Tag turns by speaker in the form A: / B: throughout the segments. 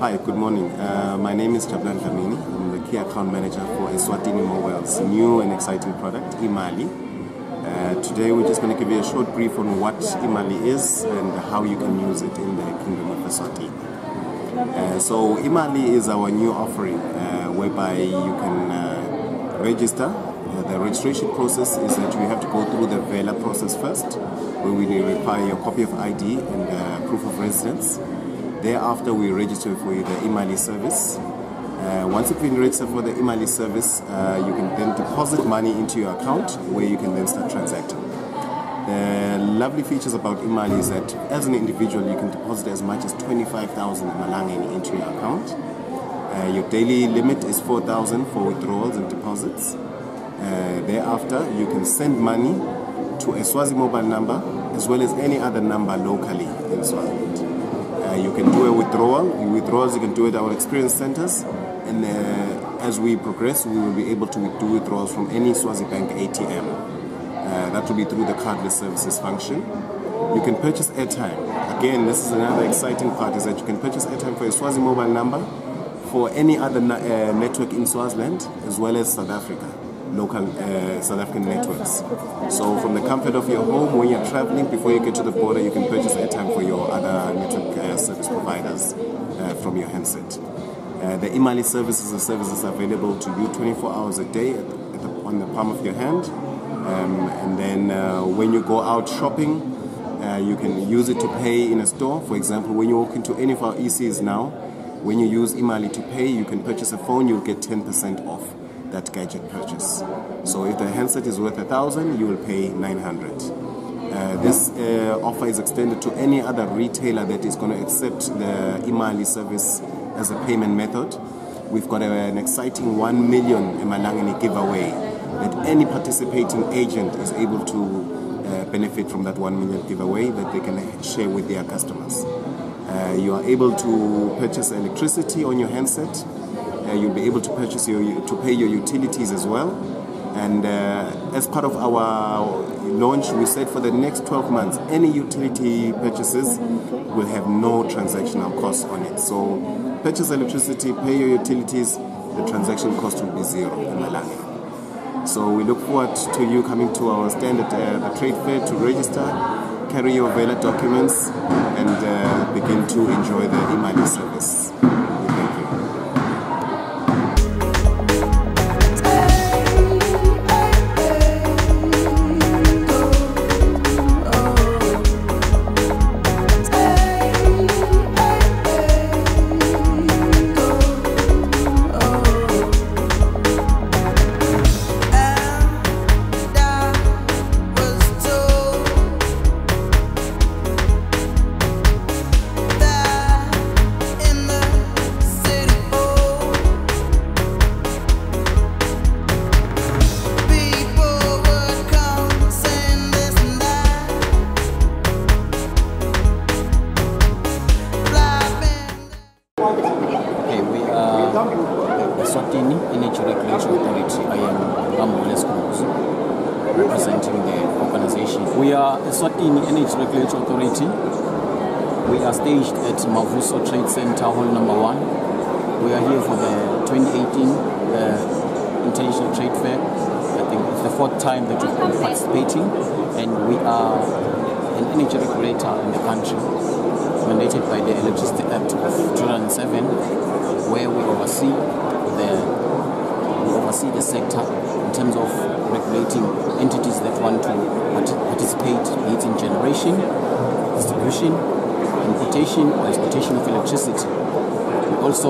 A: Hi, good morning. My name is Jabulani Dlamini. I'm the Key Account Manager for Eswatini Mobile's new and exciting product, Imali. Today we're just going to give you a short brief on what Imali is and how you can use it in the Kingdom of Eswatini. So Imali is our new offering whereby you can register. The registration process is that you have to go through the VELA process first, where we require your copy of ID and proof of residence. Thereafter, we register for the Imali service. Once you've been registered for the Imali service, you can then deposit money into your account, where you can then start transacting. The lovely features about Imali is that as an individual, you can deposit as much as 25,000 Malangeni into your account. Your daily limit is 4,000 for withdrawals and deposits. Thereafter, you can send money to a Swazi mobile number as well as any other number locally in Swaziland. You can do a withdrawal. Withdrawals you can do at our experience centers, and as we progress, we will be able to do withdrawals from any Swazi Bank ATM. That will be through the cardless services function. You can purchase airtime. Again, this is another exciting part, is that you can purchase airtime for a Swazi mobile number for any other network in Swaziland as well as South Africa. Local South African networks. So from the comfort of your home, when you're traveling, before you get to the border, you can purchase airtime for your other network service providers from your handset. The Imali service is a service that's available to you 24 hours a day on the palm of your hand. And then when you go out shopping, you can use it to pay in a store. For example, when you walk into any of our ECs now, when you use Imali to pay, you can purchase a phone, you'll get 10% off that gadget purchase. So if the handset is worth 1,000, you will pay 900. This offer is extended to any other retailer that is going to accept the Imali service as a payment method. We've got an exciting 1 million Emalangeni giveaway that any participating agent is able to benefit from that 1 million giveaway that they can share with their customers. You are able to purchase electricity on your handset. You'll be able to purchase to pay your utilities as well. And as part of our launch, we said for the next 12 months, any utility purchases will have no transactional costs on it. So purchase electricity, pay your utilities, the transaction cost will be zero in Malanga. So we look forward to you coming to our stand at the trade fair to register, carry your VELA documents, and begin to enjoy the Imali service.
B: Eswatini Energy Regulatory Authority. I am Ramboles Kubuzu, representing the organization. We are Eswatini Energy Regulatory Authority. We are staged at Mavuso Trade Center, Hall number 1. We are here for the 2018 International Trade Fair. I think it's the 4th time that we've been participating, and we are an energy regulator in the country, mandated by the Electricity Act of 2007, where we oversee the sector in terms of regulating entities that want to participate in generation, distribution, importation or exportation of electricity. We also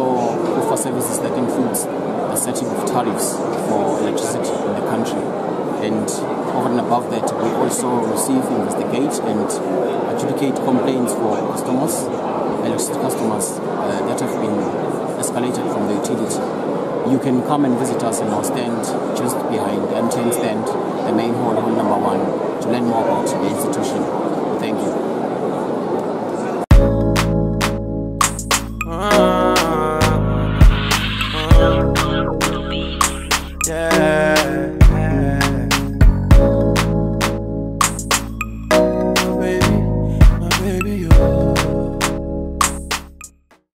B: offer services that includes the setting of tariffs for electricity in the country. And over and above that, we also receive, investigate and adjudicate complaints for customers, electricity customers that have been escalated from the utility. You can come and visit us in our stand just behind the MTN stand, the main hall, hall number 1, to learn more about the institution. Thank you.